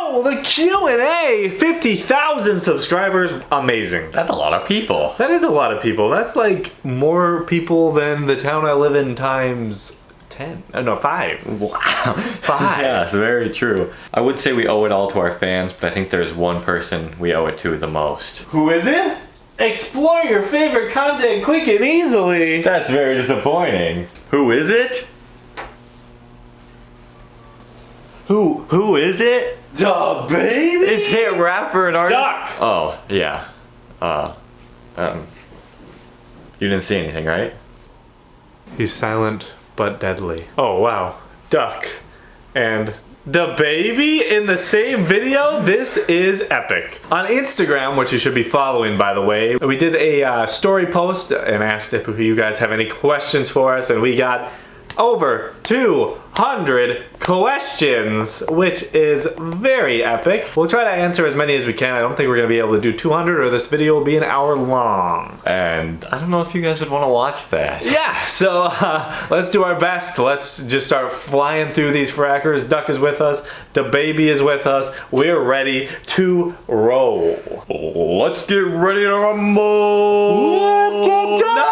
Whoa, the Q&A! 50,000 subscribers. Amazing. That's a lot of people. That is a lot of people. That's like more people than the town I live in times 10. No, 5. Wow. 5. Yes, very true. I would say we owe it all to our fans, but I think there's one person we owe it to the most. Who is it? Explore your favorite content quick and easily. That's very disappointing. Who is it? Who is it? Duh, baby! Is hit rapper and artist? Duck! Oh, yeah. You didn't see anything, right? He's silent but deadly. Oh, wow. Duck. And the baby in the same video? This is epic. On Instagram, which you should be following, by the way, we did a story post and asked if you guys have any questions for us, and we got over 200 questions, which is very epic. We'll try to answer as many as we can. I don't think we're gonna be able to do 200 or this video will be an hour long. And I don't know if you guys would want to watch that. Yeah, so let's do our best. Let's just start flying through these frackers. Duck is with us. The baby is with us. We're ready to roll. Let's get ready to rumble. Let's get done.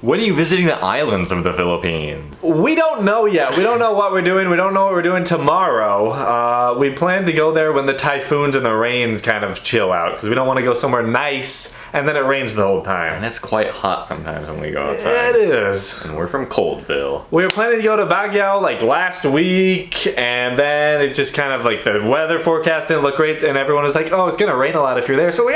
When are you visiting the islands of the Philippines? We don't know yet. We don't know what we're doing. We don't know what we're doing tomorrow. We plan to go there when the typhoons and the rains kind of chill out, because we don't want to go somewhere nice and then it rains the whole time. And it's quite hot sometimes when we go outside. It is. And we're from Coldville. We were planning to go to Baguio like last week, and then it just kind of like the weather forecast didn't look great, and everyone was like, oh, it's gonna rain a lot if you're there. So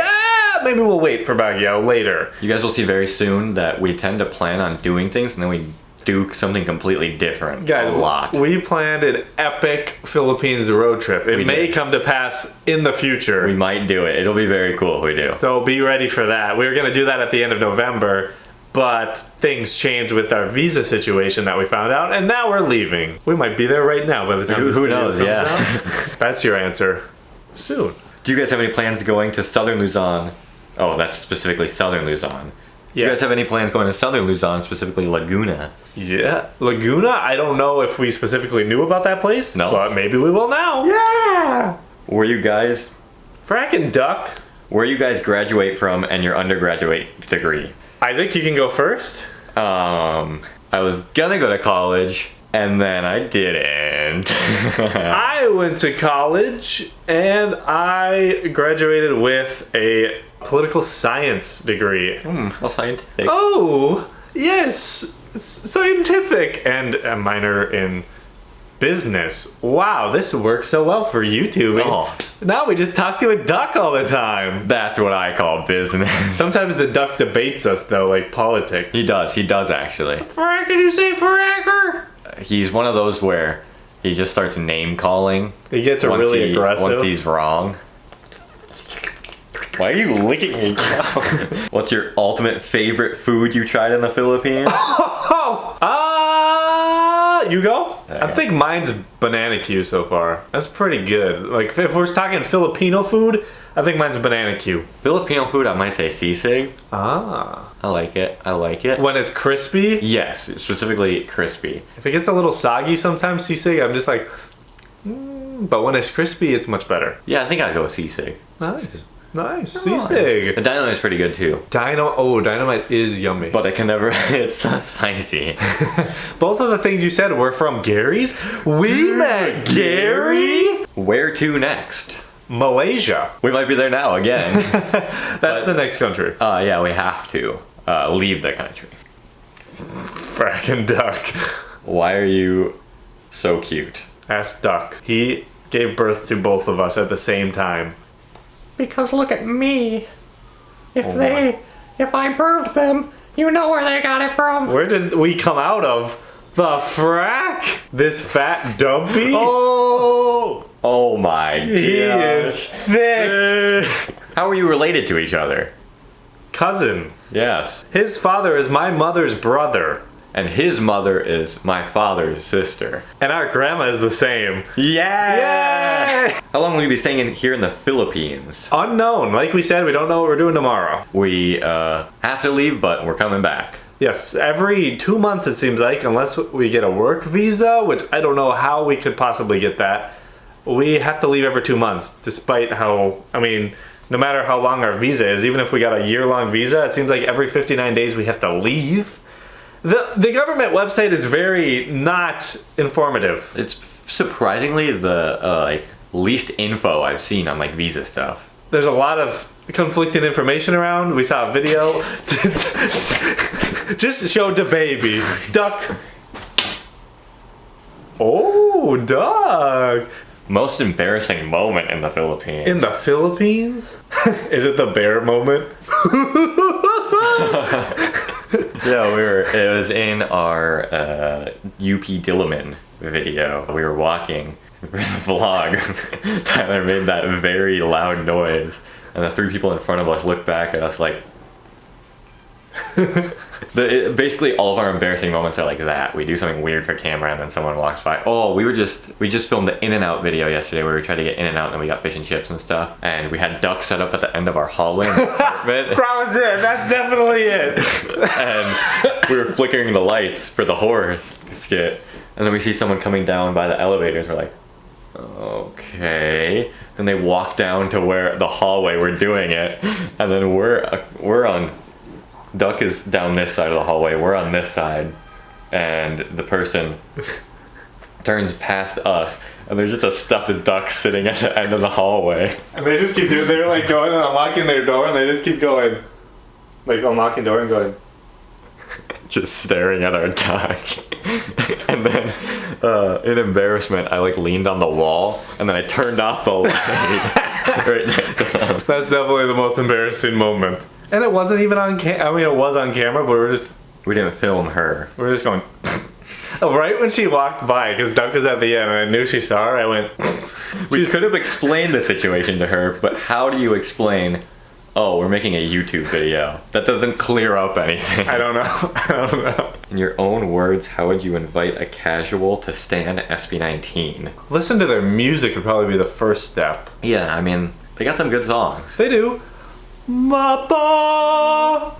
maybe we'll wait for Baguio later. You guys will see very soon that we tend to plan on doing things and then we do something completely different. Guys, a lot. We planned an epic Philippines road trip. It may come to pass in the future. We might do it. It'll be very cool if we do. So be ready for that. We were going to do that at the end of November, but things changed with our visa situation that we found out, and now we're leaving. We might be there right now by the time this Who video knows, comes yeah. out. That's your answer. Soon. Do you guys have any plans going to Southern Luzon? Oh, that's specifically Southern Luzon. Do you guys have any plans going to Southern Luzon, specifically Laguna? Yeah. Laguna? I don't know if we specifically knew about that place. No. But maybe we will now. Yeah! Where you guys Duck. Where you guys graduate from and your undergraduate degree? Isaac, you can go first. I was gonna go to college, and then I didn't. I went to college, and I graduated with a political science degree. Well, scientific. Oh, yes, it's scientific, and a minor in business. Wow, this works so well for YouTubing. Oh. Now we just talk to a duck all the time. That's what I call business. Sometimes the duck debates us though, like politics. He does actually. Frack, did you say fracker? He's one of those where he just starts name calling. He gets really aggressive. Once he's wrong. Why are you licking me? What's your ultimate favorite food you tried in the Philippines? You go? Okay. I think mine's banana Q so far. That's pretty good. Like, if we're talking Filipino food, I think mine's banana Q. Filipino food, I might say sisig. Ah. I like it. When it's crispy? Yes, specifically crispy. If it gets a little soggy sometimes, sisig, I'm just like, but when it's crispy, it's much better. Yeah, I think I'd go with sisig. Nice. Sisig. The dynamite is pretty good too. Dynamite is yummy. But it can never, it's so spicy. Both of the things you said were from Gary's. We met Gary? Where to next? Malaysia. We might be there now again. That's the next country. Yeah, we have to leave the country. Frackin' duck. Why are you so cute? Ask Duck. He gave birth to both of us at the same time. Because look at me. If I birthed them, you know where they got it from. Where did we come out of? The frack? This fat dumpy? Oh my god. He is thick. How are you related to each other? Cousins. Yes. His father is my mother's brother. And his mother is my father's sister. And our grandma is the same. Yeah! How long will you be staying here in the Philippines? Unknown. Like we said, we don't know what we're doing tomorrow. We have to leave, but we're coming back. Yes, every 2 months it seems like, unless we get a work visa, which I don't know how we could possibly get that. we have to leave every 2 months, despite how, I mean, no matter how long our visa is, even if we got a year-long visa, it seems like every 59 days we have to leave. The government website is very not informative. It's surprisingly the like least info I've seen on like visa stuff. There's a lot of conflicting information around. We saw a video. Just showed the baby. Duck. Oh, duck. Most embarrassing moment in the Philippines. In the Philippines? Is it the bear moment? Yeah, it was in our UP Diliman video. We were walking for the vlog. Tyler made that very loud noise, and the 3 people in front of us looked back at us like... basically all of our embarrassing moments are like that. We do something weird for camera and then someone walks by. Oh, we just filmed the In-N-Out video yesterday where we tried to get In-N-Out and we got fish and chips and stuff. And we had ducks set up at the end of our hallway in the apartment. That was it. That's definitely it. And we were flickering the lights for the horror skit. And then we see someone coming down by the elevators. We're like, okay. Then they walk down to where the hallway we're doing it. And then we're on... Duck is down this side of the hallway, we're on this side, and the person turns past us, and there's just a stuffed duck sitting at the end of the hallway. And they just keep doing, they're like going and unlocking their door, and they just keep going, like unlocking door and going. Just staring at our duck. And then, in embarrassment, I like leaned on the wall, and then I turned off the light right next to them. That's definitely the most embarrassing moment. And it wasn't even on I mean, it was on camera, but we didn't film her. We were just going... Right when she walked by, because Duck was at the end, and I knew she saw her, I went... We could have explained the situation to her, but how do you explain, oh, we're making a YouTube video? That doesn't clear up anything. I don't know. In your own words, how would you invite a casual to stand SB19? Listen to their music would probably be the first step. Yeah, I mean, they got some good songs. They do. Mapa!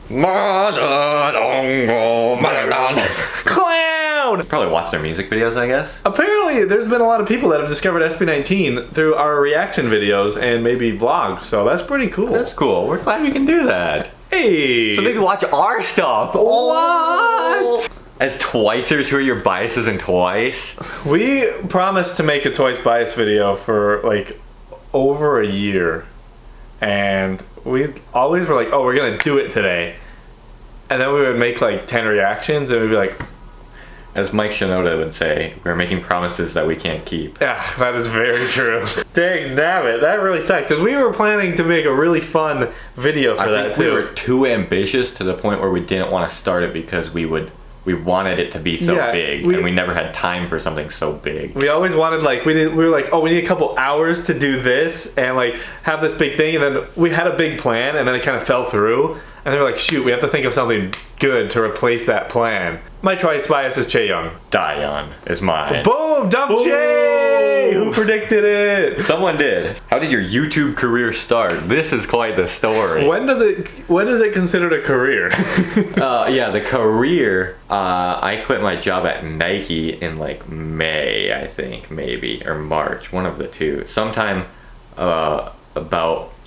Clown! Probably watch their music videos, I guess. Apparently, there's been a lot of people that have discovered SB19 through our reaction videos and maybe vlogs, so that's pretty cool. That's cool. We're glad we can do that. Hey! So they can watch our stuff. What? As Twicers, who are your biases in Twice? We promised to make a Twice bias video for like over a year. And we always were like, oh, we're gonna do it today. And then we would make like 10 reactions and we'd be like... As Mike Shinoda would say, we're making promises that we can't keep. Yeah, that is very true. Dang nabbit, that really sucks. Because we were planning to make a really fun video for that too. We were too ambitious to the point where we didn't want to start it because we wanted it to be so big, and we never had time for something so big. We always wanted, like, we were like, oh, we need a couple hours to do this and like have this big thing, and then we had a big plan and then it kind of fell through, and they were like, shoot, we have to think of something good to replace that plan. My Twice bias is Chae Young. Daeyeon is mine. Boom! Dump Chae! Who predicted it? Someone did. How did your YouTube career start? This is quite the story. When is it considered a career? Yeah, the career. I quit my job at Nike in like May, I think, maybe, or March, one of the two. Sometime about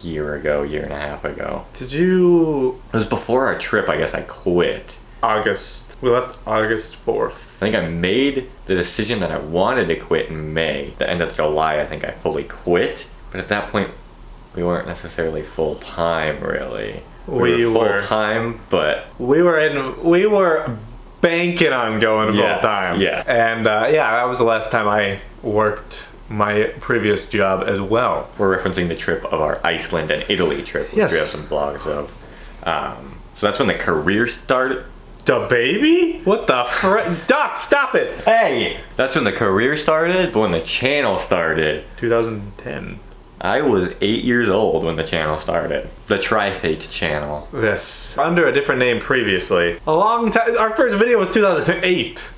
year and a half ago. Did you? It was before our trip. I guess I quit. August. We left August 4th. I think I made the decision that I wanted to quit in May. The end of July, I think I fully quit. But at that point, we weren't necessarily full time, really. We were full time, but we were banking on going full time. Yeah. And that was the last time I worked my previous job as well. We're referencing the trip of our Iceland and Italy trip, which we have some vlogs of. So that's when the career started. The baby? What the Doc, stop it! Hey! That's when the career started, but when the channel started... 2010. I was 8 years old when the channel started. The Trifate channel. Yes. Under a different name previously. A long time. Our first video was 2008.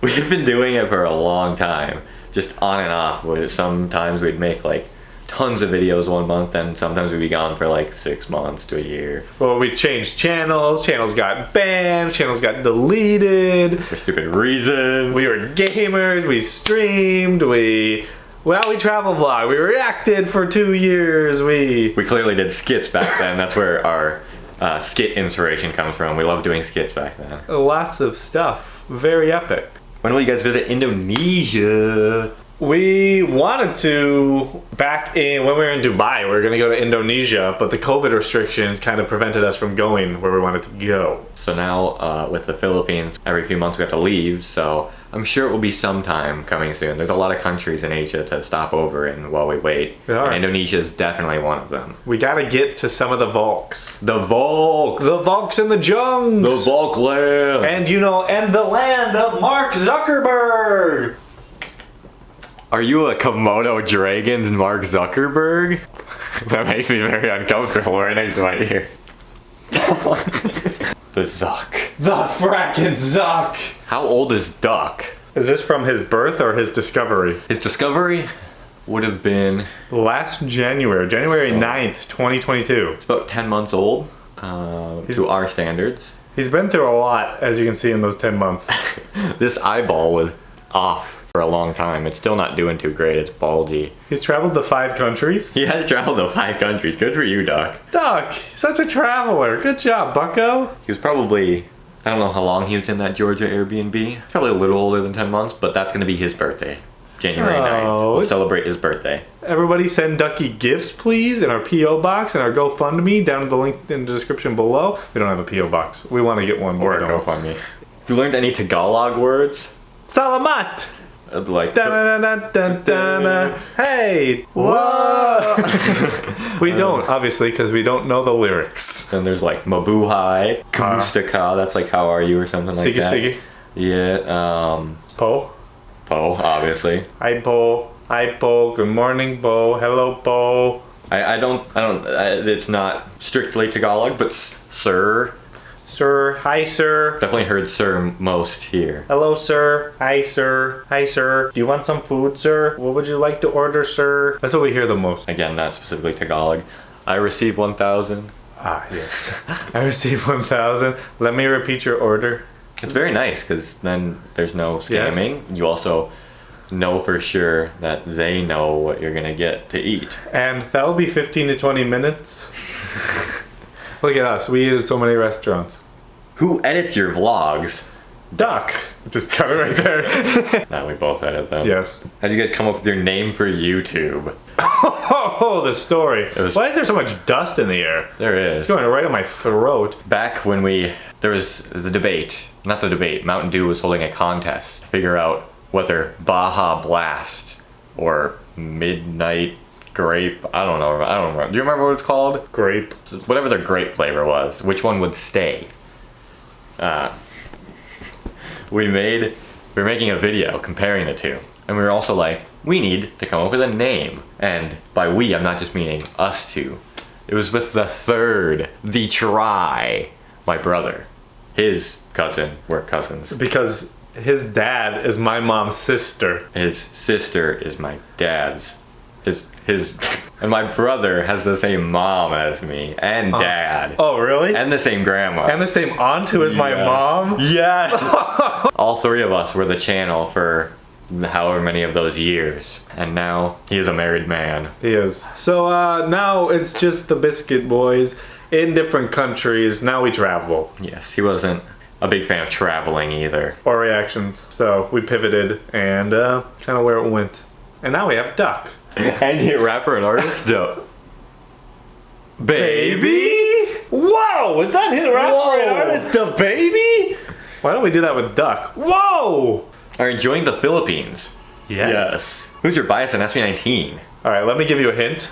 We've been doing it for a long time. Just on and off. Sometimes we'd make like tons of videos one month, and sometimes we'd be gone for like 6 months to a year. Well, we changed channels got banned, channels got deleted. For stupid reasons. We were gamers, we streamed, we Well, we travel vlog. We reacted for 2 years. We clearly did skits back then. That's where our skit inspiration comes from. We loved doing skits back then. lots of stuff. Very epic. When will you guys visit Indonesia? We wanted to back in when we were in Dubai. We were going to go to Indonesia, but the COVID restrictions kind of prevented us from going where we wanted to go. So now with the Philippines, every few months we have to leave. So I'm sure it will be sometime coming soon. There's a lot of countries in Asia to stop over in while we wait. There are. And Indonesia is definitely one of them. We got to get to some of the Volks. The Volks! The Volks and the Jungs. The Volkland! And and the land of Mark Zuckerberg. Are you a Komodo Dragon's Mark Zuckerberg? That makes me very uncomfortable right next to my ear. The Zuck. The frackin' Zuck. How old is Duck? Is this from his birth or his discovery? His discovery would have been Last January 9th, 2022. it's about 10 months old to our standards. He's been through a lot, as you can see in those 10 months. This eyeball was off for a long time. It's still not doing too great. It's bulgy. He's traveled to 5 countries. He has traveled to 5 countries. Good for you, Duck. Duck, such a traveler. Good job, bucko. He was probably, I don't know how long he was in that Georgia Airbnb. Probably a little older than 10 months, but that's going to be his birthday. January 9th. We'll celebrate his birthday. Everybody send Ducky gifts, please, in our P.O. box and our GoFundMe down in the link in the description below. We don't have a P.O. box. We want to get one. Or a GoFundMe. If you learned any Tagalog words, Salamat! like Da-na-na-na-na-na. Hey! Whoa! We don't, obviously, because we don't know the lyrics. then there's like mabuhay, kamusta ka, that's like how are you or something like Sige, that. sige. Yeah, Po? Po, obviously. Hi, Po. Hi, Po. Good morning, Po. Hello, Po. It's not strictly Tagalog, but sir. Sir. Hi, sir. Definitely heard sir most here. Hello, sir. Hi, sir. Hi, sir. Do you want some food, sir? What would you like to order, sir? That's what we hear the most. Again, not specifically Tagalog. I received 1,000. Ah, yes. I received 1,000. Let me repeat your order. It's very nice because then there's no scamming. Yes. You also know for sure that they know what you're gonna get to eat. And that'll be 15 to 20 minutes. Look at us. We eat at so many restaurants. Who edits your vlogs? Duck. Just cut it right there. Now we both edit them. Yes. How do you guys come up with your name for YouTube? Oh, the story. was- Why is there so much dust in the air? There It's is. going right in my throat. Back when there was the debate, not the debate, Mountain Dew was holding a contest to figure out whether Baja Blast or Midnight Grape, I don't remember. Do you remember what it's called? Grape. Whatever their grape flavor was, which one would stay? We were making a video comparing the two, and we were also like, we need to come up with a name. And by we, I'm not just meaning us two. It was with the third, the Try, my brother. His cousin, we're cousins. Because his dad is my mom's sister. His sister is my dad's. And my brother has the same mom as me, and dad. Oh, really? And the same grandma. And the same aunt who is my Yes. mom? Yes. All 3 of us were the channel for however many of those years. And now he is a married man. He is. So now it's just the Biscuit boys in different countries. Now we travel. Yes, he wasn't a big fan of traveling either. Or reactions. So we pivoted and kind of where it went. And now we have Duck. And he rapper and artist? No. Baby? Whoa! Was that his rapper Whoa. and artist the baby? Why don't we do that with Duck? Whoa! Are enjoying the Philippines? Yes. Who's your bias in SB19? Alright, let me give you a hint.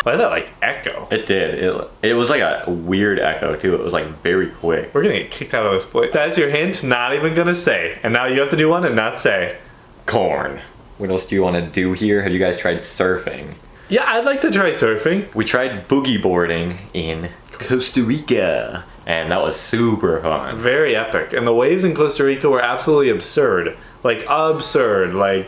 Why did that like echo? It did. It was like a weird echo too. It was like very quick. We're gonna get kicked out of this place. That's your hint, not even gonna say. And now you have to do one and not say. Corn. What else do you want to do here? Have you guys tried surfing? Yeah, I'd like to try surfing. We tried boogie boarding in Costa Rica, and that was super fun. Very epic. And the waves in Costa Rica were absolutely absurd. Like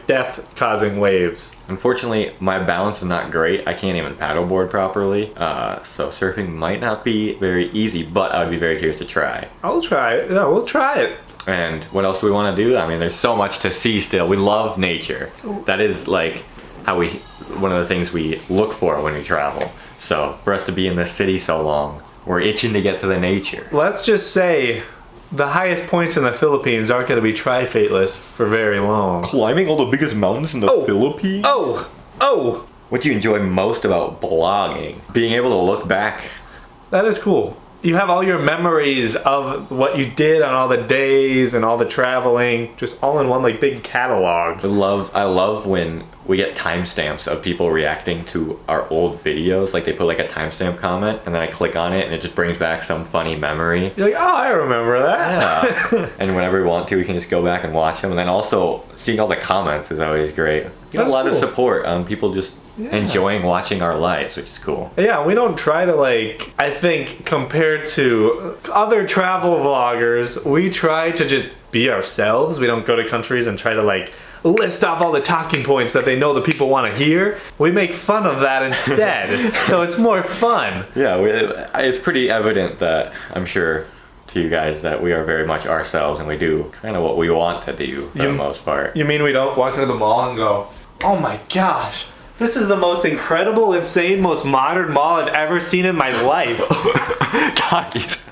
death-causing waves. Unfortunately, my balance is not great. I can't even paddleboard properly, so surfing might not be very easy, but I would be very curious to try. I'll try it. Yeah, we'll try it. And what else do we want to do? I mean, there's so much to see still. We love nature. That is like one of the things we look for when we travel. So for us to be in this city so long, we're itching to get to the nature. Let's just say the highest points in the Philippines aren't going to be Trifate-less for very long. Climbing all the biggest mountains in the Philippines? Oh! What do you enjoy most about blogging? Being able to look back. That is cool. You have all your memories of what you did on all the days and all the traveling, just all in one like big catalog. I love when we get timestamps of people reacting to our old videos. Like they put like a timestamp comment and then I click on it and it just brings back some funny memory. You're like, oh, I remember that. Yeah. And whenever we want to, we can just go back and watch them. And then also seeing all the comments is always great. You get a lot of support on people just enjoying watching our lives, which is cool. Yeah, we don't try to like, I think compared to other travel vloggers, we try to just be ourselves. We don't go to countries and try to like list off all the talking points that they know the people want to hear. We make fun of that instead. So it's more fun. Yeah, it's pretty evident that, I'm sure to you guys, that we are very much ourselves and we do kind of what we want to do for the most part. You mean we don't walk into the mall and go, oh my gosh, this is the most incredible, insane, most modern mall I've ever seen in my life. Guys,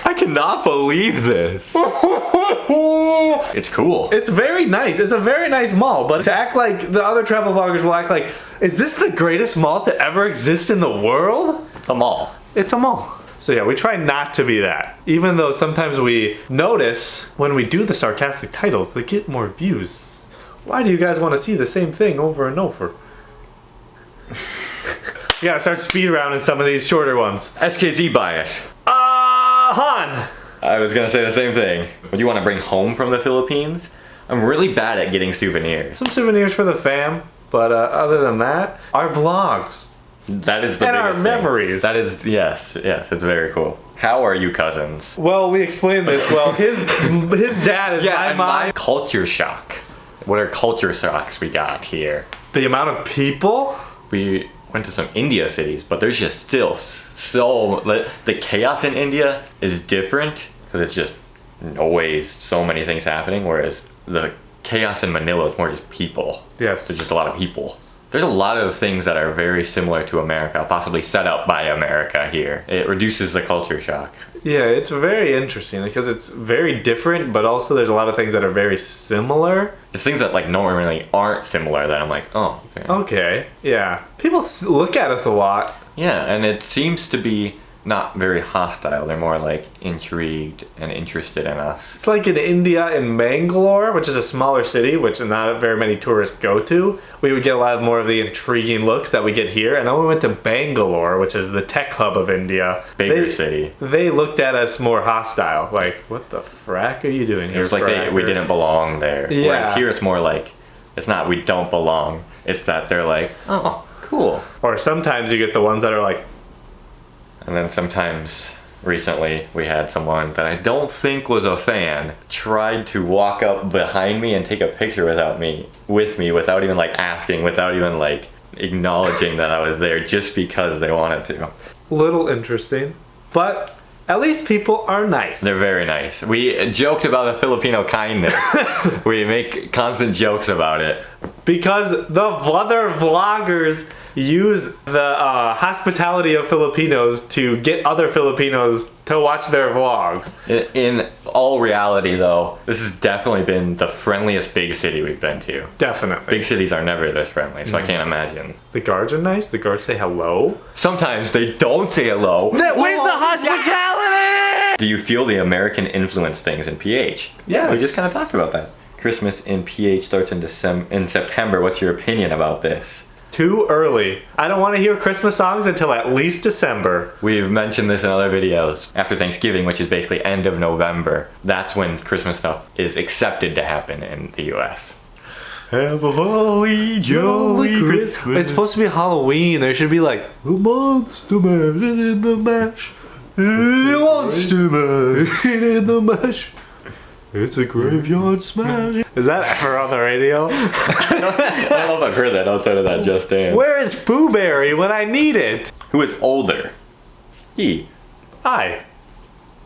I cannot believe this. It's cool. It's very nice. It's a very nice mall, but to act like the other travel vloggers will act like, is this the greatest mall to ever exist in the world? It's a mall. It's a mall. So yeah, we try not to be that. Even though sometimes we notice when we do the sarcastic titles, they get more views. Why do you guys want to see the same thing over and over? You gotta start speed rounding some of these shorter ones. SKZ bias. Han! I was gonna say the same thing. What do you want to bring home from the Philippines? I'm really bad at getting souvenirs. Some souvenirs for the fam, but other than that, our vlogs. That is the and biggest our thing. memories. That is, yes, it's very cool. How are you cousins? Well, we explained this. Well, his dad is my mom. My culture shock. What are culture shocks we got here? The amount of people? We went to some India cities, but there's just still so... The chaos in India is different because it's just always so many things happening, whereas the chaos in Manila is more just people. Yes. There's just a lot of people. There's a lot of things that are very similar to America, possibly set up by America here. It reduces the culture shock. Yeah, it's very interesting because it's very different, but also there's a lot of things that are very similar. It's things that like normally aren't similar that I'm like, oh. Okay, yeah. People look at us a lot. Yeah, and it seems to be not very hostile. They're more like intrigued and interested in us. It's like in India, in Bangalore, which is a smaller city, which not very many tourists go to. We would get a lot more of the intriguing looks that we get here. And then we went to Bangalore, which is the tech hub of India. Bigger city. They looked at us more hostile. Like, what the frack are you doing here? It was like we didn't belong there. Yeah. Whereas here it's more like, it's not we don't belong. It's that they're like, oh, cool. Or sometimes you get the ones that are like, and then sometimes recently we had someone that I don't think was a fan tried to walk up behind me and take a picture with me without even like asking, without even like acknowledging that I was there, just because they wanted to. Little interesting, but at least people are nice. They're very nice. We joked about the Filipino kindness. We make constant jokes about it. Because the other vloggers use the hospitality of Filipinos to get other Filipinos to watch their vlogs. In all reality, though, this has definitely been the friendliest big city we've been to. Definitely. Big cities are never this friendly, so I can't imagine. The guards are nice. The guards say hello. Sometimes they don't say hello. Where's the hospitality? Do you feel the American influence things in PH? Yes. We just kind of talked about that. Christmas in PH starts in September. What's your opinion about this? Too early. I don't want to hear Christmas songs until at least December. We've mentioned this in other videos. After Thanksgiving, which is basically end of November, that's when Christmas stuff is accepted to happen in the US. Have a holly jolly Christmas. It's supposed to be Halloween. There should be like a monster man in the mash. Monster man in the mash. It's a graveyard smash. Is that ever on the radio? I don't know if I've heard that outside of that Just Dance. Where is Pooh Berry when I need it? Who is older? He. Hi.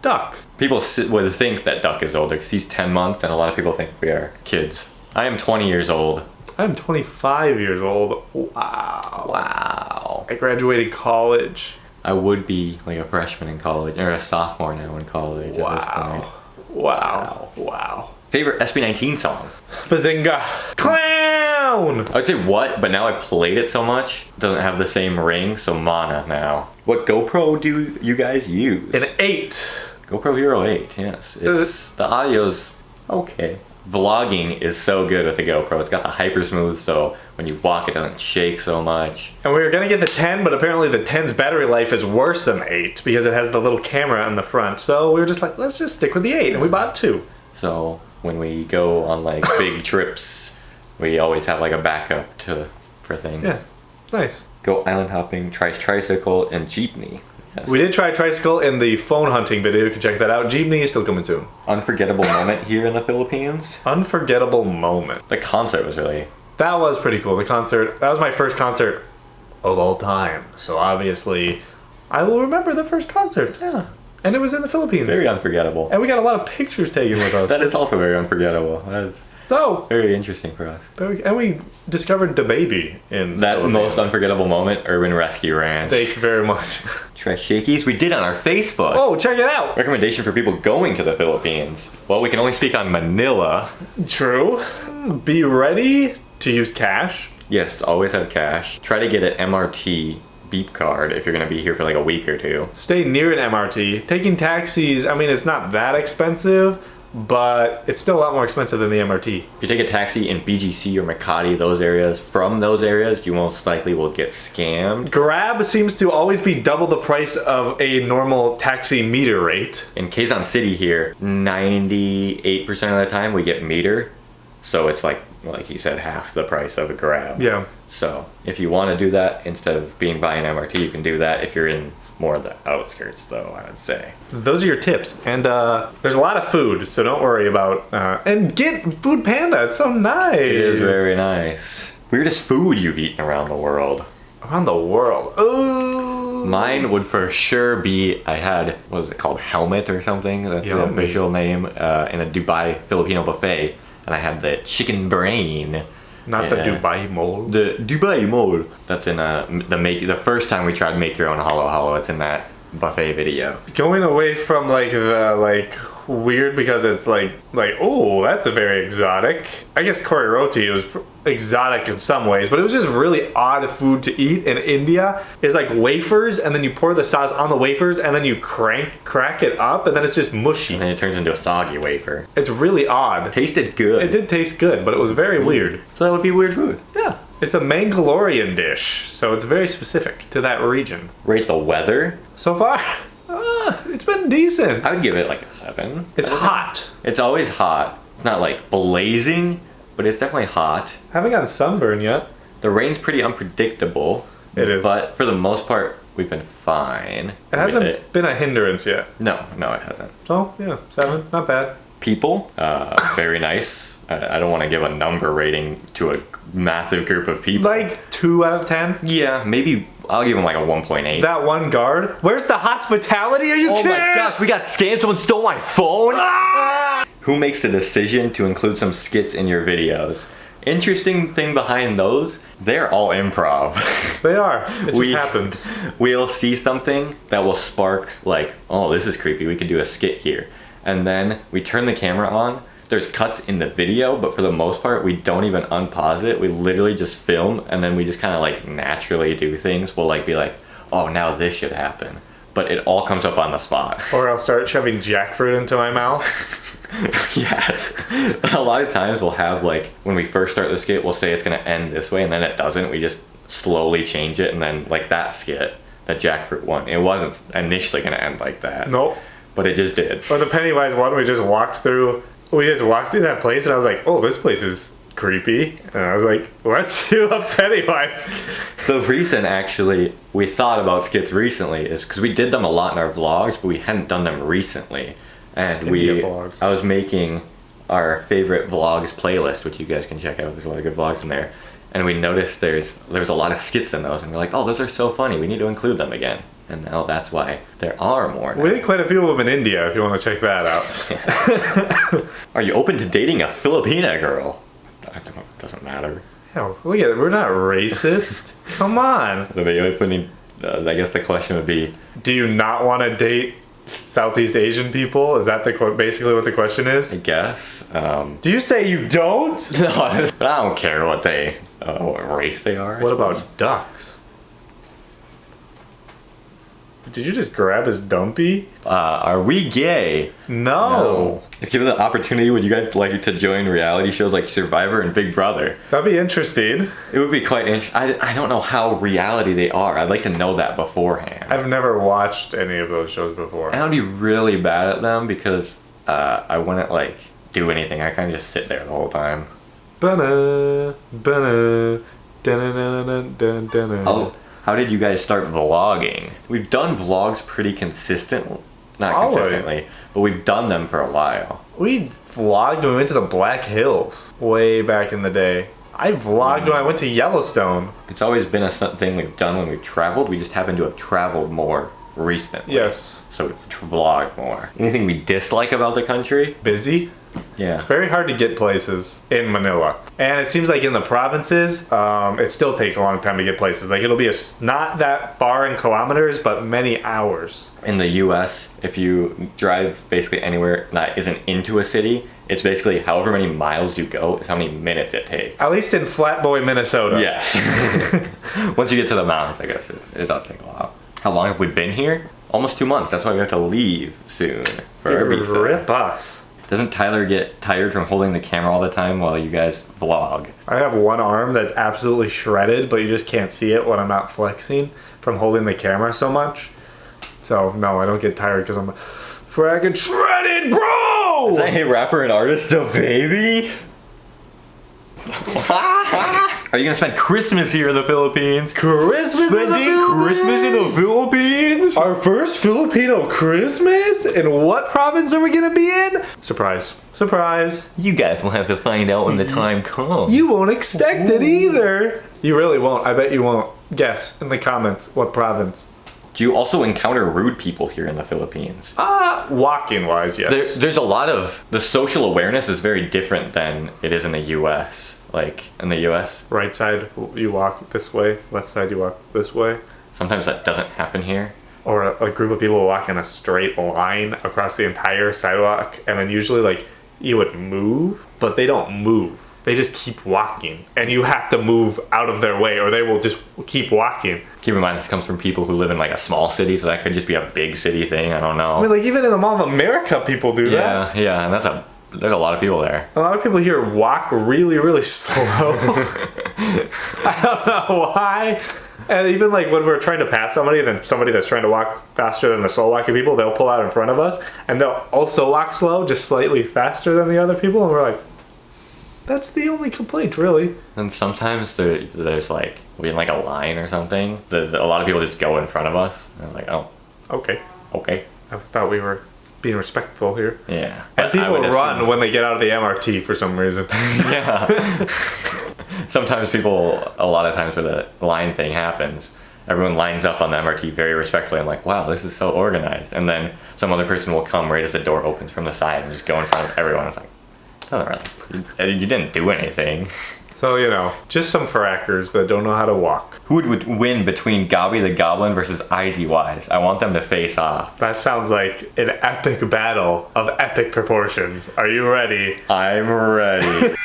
Duck. People would think that Duck is older because he's 10 months, and a lot of people think we are kids. I am 20 years old. I'm 25 years old. Wow. Wow. I graduated college. I would be like a freshman in college, or a sophomore now in college at this point. Wow. Favorite SB19 song? Bazinga. Clown! I would say what, but now I've played it so much, it doesn't have the same ring, so Mana now. What GoPro do you guys use? An 8. GoPro Hero 8, yes. It's, the audio's okay. Vlogging is so good with the GoPro. It's got the hyper smooth, so when you walk it doesn't shake so much. And we were gonna get the 10, but apparently the 10's battery life is worse than the 8 because it has the little camera in the front. So we were just like, let's just stick with the 8, and we bought 2. So when we go on like big trips, we always have like a backup for things. Yeah, nice. Go island hopping, tricycle, and jeepney. Yes. We did try tricycle in the phone hunting video. You can check that out. Jeepney is still coming soon. Unforgettable moment here in the Philippines. Unforgettable moment. The concert was really... That was pretty cool. The concert, that was my first concert of all time. So obviously, I will remember the first concert. Yeah. And it was in the Philippines. Very unforgettable. And we got a lot of pictures taken with us. That is also very unforgettable. That's So, very interesting for us. and we discovered the baby in That Philippines. most unforgettable moment, Urban Rescue Ranch. Thank you very much. Try shakies we did on our Facebook. Oh, check it out. Recommendation for people going to the Philippines. Well, we can only speak on Manila. True. Be ready to use cash. Yes, always have cash. Try to get an MRT beep card if you're going to be here for like a week or two. Stay near an MRT. Taking taxis, I mean, it's not that expensive, but it's still a lot more expensive than the MRT. If you take a taxi in BGC or Makati, those areas, from those areas, you most likely will get scammed. Grab seems to always be double the price of a normal taxi meter rate. In Quezon City here, 98% of the time we get meter. So it's like you said, half the price of a Grab. Yeah. So if you want to do that, instead of being by an MRT, you can do that if you're in more of the outskirts, though, I would say. Those are your tips. And there's a lot of food, so don't worry about... and get Food Panda. It's so nice. It is very nice. Weirdest food you've eaten around the world? Around the world. Ooh. Mine would for sure be, I had, what was it called, Helmet or something? That's the Yummy. official name, in a Dubai Filipino buffet. And I had the chicken brain. Not the Dubai mold. The Dubai mold. That's in the first time we tried make your own halo halo. It's in that buffet video. Going away from like the weird because it's like oh, that's a very exotic. I guess kori roti was exotic in some ways, but it was just really odd food to eat in India. It's like wafers, and then you pour the sauce on the wafers, and then you crack it up, and then it's just mushy. And then it turns into a soggy wafer. It's really odd. Tasted good. It did taste good, but it was very weird. So that would be weird food. Yeah. It's a Mangalorean dish, so it's very specific to that region. Rate the weather. So far, it's been decent. I would give it like a 7. It's hot. It's always hot. It's not like blazing, but it's definitely hot. I haven't gotten sunburn yet. The rain's pretty unpredictable. It is. But for the most part, we've been fine. It hasn't been a hindrance yet. No, it hasn't. So, yeah, 7. Not bad. People, very nice. I don't want to give a number rating to a massive group of people. Like 2 out of 10. Yeah, maybe I'll give them like a 1.8. That one guard. Where's the hospitality? Are you Oh kidding? my gosh, we got scammed. Someone stole my phone. Who makes the decision to include some skits in your videos? Interesting thing behind those, they're all improv. They are. It just happens. We'll see something that will spark like, oh, this is creepy. We could do a skit here. And then we turn the camera on. There's cuts in the video, but for the most part, we don't even unpause it. We literally just film, and then we just kind of like naturally do things. We'll like be like, oh, now this should happen. But it all comes up on the spot. Or I'll start shoving jackfruit into my mouth. Yes. A lot of times we'll have like, when we first start the skit, we'll say it's going to end this way, and then it doesn't. We just slowly change it, and then like that skit, that jackfruit one, it wasn't initially going to end like that. Nope. But it just did. Or the Pennywise one, we just walked through that place, and I was like, oh, this place is creepy. And I was like, let's do a Pennywise. The reason actually we thought about skits recently is because we did them a lot in our vlogs, but we hadn't done them recently. And India vlogs. I was making our favorite vlogs playlist, which you guys can check out. There's a lot of good vlogs in there. And we noticed there's a lot of skits in those, and we're like, oh, those are so funny. We need to include them again. And now that's why there are more. We did quite a few of them in India, if you want to check that out. Are you open to dating a Filipina girl? It doesn't matter. Hell, look at it. We're not racist. Come on. I guess the question would be, Do you not want to date Southeast Asian people? Is that basically what the question I is? guess. Do you say you don't? No, but I don't care what race they are. What about ducks? Did you just grab his dumpy? Are we gay? No. If given the opportunity, would you guys like to join reality shows like Survivor and Big Brother? That'd be interesting. It would be quite interesting. I don't know how reality they are. I'd like to know that beforehand. I've never watched any of those shows before. And I'd be really bad at them because I wouldn't like do anything. I kind of just sit there the whole time. Ba-na, ba-na, da-na-na-na-na-na-na. How did you guys start vlogging? We've done vlogs pretty not consistently, but we've done them for a while. We vlogged when we went to the Black Hills way back in the day. I vlogged when I went to Yellowstone. It's always been a thing we've done when we've traveled. We just happen to have traveled more recently. Yes. So we've vlogged more. Anything we dislike about the country? Busy. Yeah. Very hard to get places in Manila. And it seems like in the provinces, it still takes a long time to get places. Like it'll be not that far in kilometers, but many hours. In the US, if you drive basically anywhere that isn't into a city, it's basically however many miles you go is how many minutes it takes. At least in Flatboy, Minnesota. Yes. Once you get to the mountains, I guess it does take a while. How long have we been here? Almost 2 months. That's why we have to leave soon for our visa. Rip us. Doesn't Tyler get tired from holding the camera all the time while you guys vlog? I have one arm that's absolutely shredded, but you just can't see it when I'm not flexing from holding the camera so much. So, no, I don't get tired because I'm fragging shredded, bro! Is that hey rapper and artist a baby? Are you gonna spend Christmas here in the Philippines? Christmas in the Philippines? Christmas in the Philippines? Our first Filipino Christmas? And what province are we gonna be in? Surprise. Surprise. You guys will have to find out when the time comes. You won't expect it either. You really won't. I bet you won't. Guess in the comments what province. Do you also encounter rude people here in the Philippines? Walking wise, yes. There's a lot of, the social awareness is very different than it is in the US. Like, in the US. Right side, you walk this way. Left side, you walk this way. Sometimes that doesn't happen here. Or a group of people walk in a straight line across the entire sidewalk. And then usually, like, you would move, but they don't move. They just keep walking. And you have to move out of their way or they will just keep walking. Keep in mind, this comes from people who live in, like, a small city, so that could just be a big city thing. I don't know. I mean, like, even in the Mall of America, people do that. Yeah, and there's a lot of people there. A lot of people here walk really, really slow. I don't know why. And even like when we're trying to pass somebody, then somebody that's trying to walk faster than the slow walking people, they'll pull out in front of us and they'll also walk slow, just slightly faster than the other people. And we're like, that's the only complaint, really. And sometimes there's like, we're in like a line or something. A lot of people just go in front of us. And I'm like, oh, Okay. okay. I thought we were being respectful here. Yeah. And people run when they get out of the MRT for some reason. Yeah. Sometimes a lot of times where the line thing happens, everyone lines up on the MRT very respectfully. I'm like, wow, this is so organized. And then some other person will come right as the door opens from the side and just go in front of everyone. It's like, doesn't really, you didn't do anything. So, you know, just some frackers that don't know how to walk. Who would win between Gobby the Goblin versus Izzy Wise? I want them to face off. That sounds like an epic battle of epic proportions. Are you ready? I'm ready.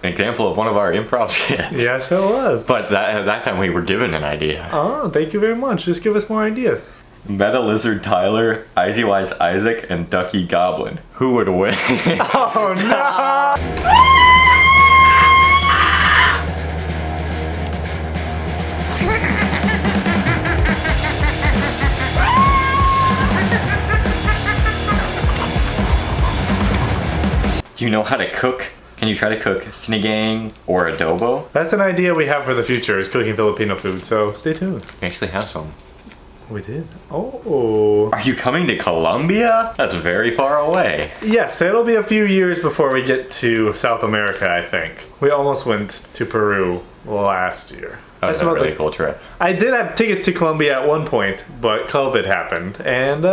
An example of one of our improv skits. Yes, it was. But that time we were given an idea. Oh, thank you very much. Just give us more ideas. Meta Lizard Tyler, Icy Wise Isaac, and Ducky Goblin. Who would win? Oh no! Do you know how to cook? Can you try to cook sinigang or adobo? That's an idea we have for the future, is cooking Filipino food, so stay tuned. We actually have some. We did. Oh. Are you coming to Colombia? That's very far away. Yes, it'll be a few years before we get to South America, I think. We almost went to Peru last year. That was a really cool trip. I did have tickets to Colombia at one point, but COVID happened, and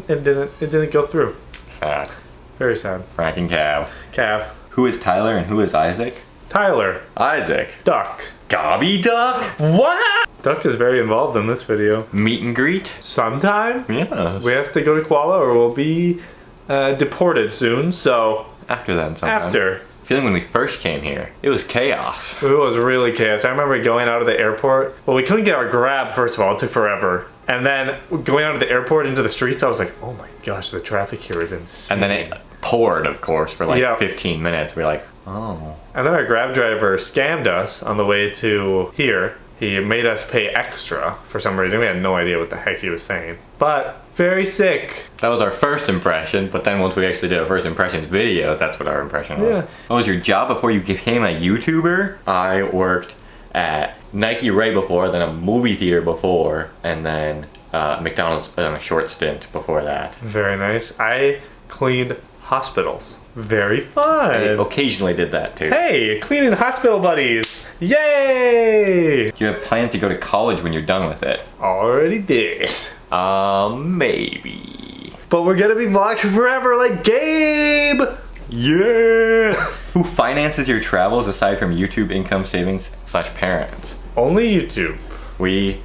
it didn't go through. Sad. Very sad. Frank and Cav. Cav. Who is Tyler and who is Isaac? Tyler. Isaac. Duck. Gobby Duck? What? Duck is very involved in this video. Meet and greet? Sometime. Yeah. We have to go to Kuala or we'll be deported soon, so... After then, sometime. After. Feeling when we first came here, it was chaos. It was really chaos. I remember going out of the airport. Well, we couldn't get our grab, first of all. It took forever. And then going out of the airport into the streets, I was like, oh my gosh, the traffic here is insane. And then it poured, of course, for like Yeah. 15 minutes. We're like, oh. And then our grab driver scammed us on the way to here. He made us pay extra for some reason. We had no idea what the heck he was saying. But very sick. That was our first impression, but then once we actually did our first impressions videos, that's what our impression was. Yeah. What was your job before you became a YouTuber? I worked at Nike right before, then a movie theater before, and then McDonald's on a short stint before that. Very nice. I cleaned hospitals. Very fun. I occasionally did that too. Hey, cleaning hospital buddies. Yay! Do you have plans to go to college when you're done with it? Already did. Maybe. But we're gonna be vlogging forever like Gabe! Yeah! Who finances your travels aside from YouTube income savings / parents? Only YouTube. We,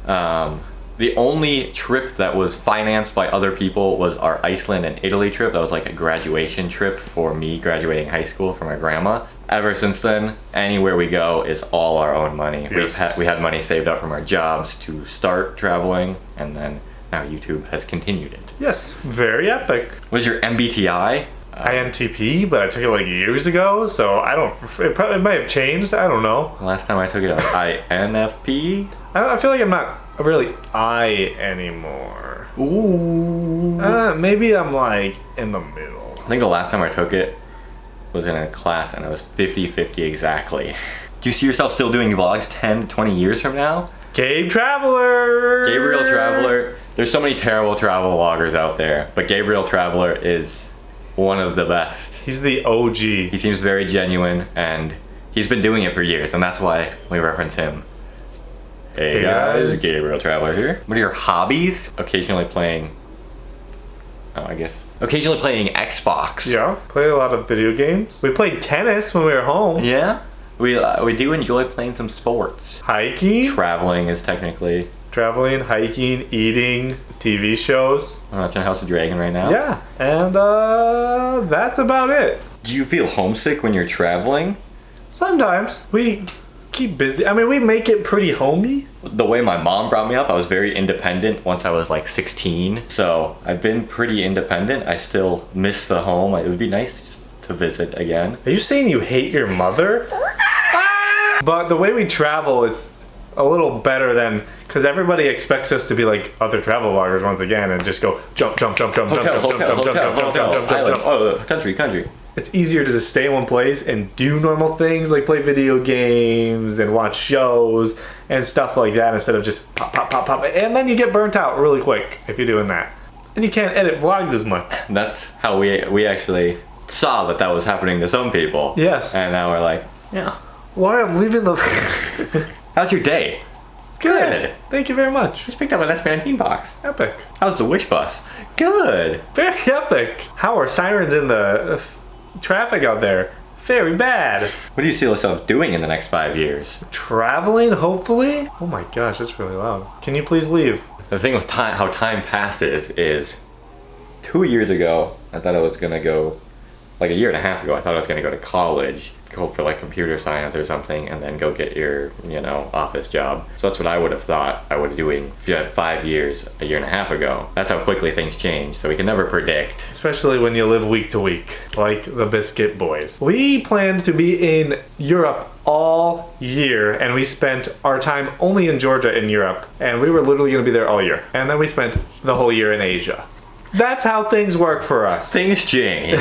the only trip that was financed by other people was our Iceland and Italy trip. That was like a graduation trip for me graduating high school from my grandma. Ever since then, anywhere we go is all our own money. Yes. We had money saved up from our jobs to start traveling, and then now YouTube has continued it. Yes, very epic. What is your MBTI? INTP, but I took it like years ago, so I don't. It might have changed. I don't know. Last time I took it, I was INFP. I feel like I'm not really I anymore. Ooh. Maybe I'm like in the middle. I think the last time I took it was in a class and I was 50-50 exactly. Do you see yourself still doing vlogs 10 to 20 years from now? Gabe Traveler! Gabriel Traveler. There's so many terrible travel vloggers out there, but Gabriel Traveler is one of the best. He's the OG. He seems very genuine and he's been doing it for years, and that's why we reference him. Hey guys, Gabriel Traveler here. What are your hobbies? Occasionally playing Xbox. Yeah, played a lot of video games. We played tennis when we were home. Yeah? We do enjoy playing some sports. Hiking. Traveling is technically... Traveling, hiking, eating, TV shows. I'm watching House of Dragon right now. Yeah, and that's about it. Do you feel homesick when you're traveling? Sometimes. We keep busy. I mean, we make it pretty homey. The way my mom brought me up, I was very independent once I was like 16. So I've been pretty independent. I still miss the home. It would be nice just to visit again. Are you saying you hate your mother? But the way we travel, it's a little better than, because everybody expects us to be like other travel vloggers once again and just go jump, jump, jump, jump, jump, jump, jump, jump, jump, jump, jump, jump, jump. Oh, country. It's easier to just stay in one place and do normal things like play video games and watch shows and stuff like that instead of just pop, pop, pop, pop. And then you get burnt out really quick if you're doing that. And you can't edit vlogs as much. That's how we actually saw that was happening to some people. Yes. And now we're like, yeah. Why I'm leaving the... How's your day? It's good. Thank you very much. Just picked up an S19 box. Epic. How's the witch bus? Good. Very epic. How are sirens in the traffic out there? Very bad. What do you see yourself doing in the next 5 years? Traveling, hopefully? Oh my gosh, that's really loud. Can you please leave? The thing with how time passes is 2 years ago, I thought I was gonna go like a year and a half ago, I thought I was going to go to college, go for like computer science or something, and then go get your, office job. So that's what I would have thought I would be doing 5 years, a year and a half ago. That's how quickly things change, so we can never predict. Especially when you live week to week, like the Biscuit boys. We planned to be in Europe all year, and we spent our time only in Georgia in Europe, and we were literally going to be there all year. And then we spent the whole year in Asia. That's how things work for us. Things change.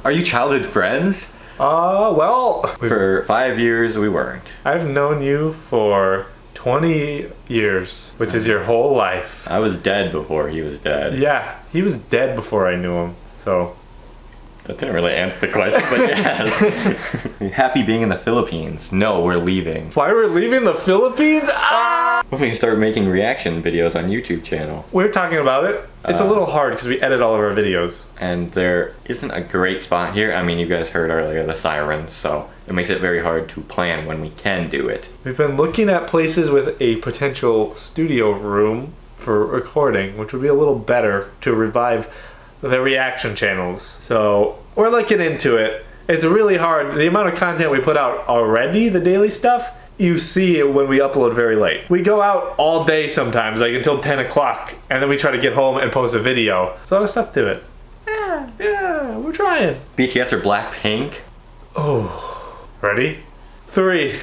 Are you childhood friends? Well, For 5 years, we weren't. I've known you for 20 years, which is your whole life. I was dead before he was dead. Yeah, he was dead before I knew him, so... That didn't really answer the question, but yes. Are you happy being in the Philippines? No, we're leaving. Why we're leaving the Philippines? Ah! When we start making reaction videos on YouTube channel. We're talking about it. It's a little hard because we edit all of our videos. And there isn't a great spot here. I mean, you guys heard earlier the sirens, so it makes it very hard to plan when we can do it. We've been looking at places with a potential studio room for recording, which would be a little better to revive the reaction channels. So we're looking into it. It's really hard. The amount of content we put out already, the daily stuff, you see it when we upload very late. We go out all day sometimes, like until 10 o'clock, and then we try to get home and post a video. There's a lot of stuff to it. Yeah, we're trying. BTS or Blackpink? Oh, ready? 3,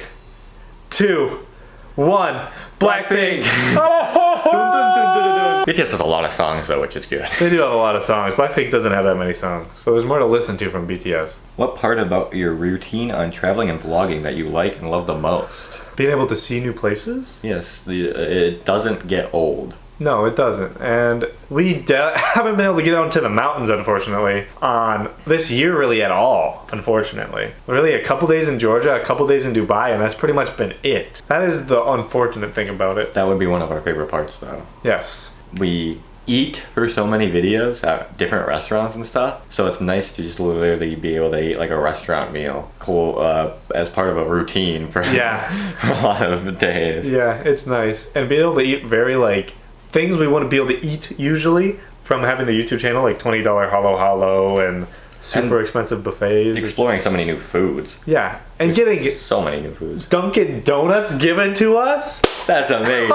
2, 1. Blackpink. BTS has a lot of songs though, which is good. They do have a lot of songs. Blackpink doesn't have that many songs, so there's more to listen to from BTS. What part about your routine on traveling and vlogging that you like and love the most? Being able to see new places? Yes, it doesn't get old. No, it doesn't. And we haven't been able to get out into the mountains, unfortunately, on this year really at all, unfortunately. Really, a couple days in Georgia, a couple days in Dubai, and that's pretty much been it. That is the unfortunate thing about it. That would be one of our favorite parts though. Yes. We eat for so many videos at different restaurants and stuff, so it's nice to just literally be able to eat like a restaurant meal as part of a routine for, for a lot of days. Yeah, it's nice. And being able to eat very like things we wouldn't be able to eat usually from having the YouTube channel, like $20 halo and super expensive buffets. Exploring so many new foods. Yeah, and getting so many new foods. Dunkin' Donuts given to us. That's amazing.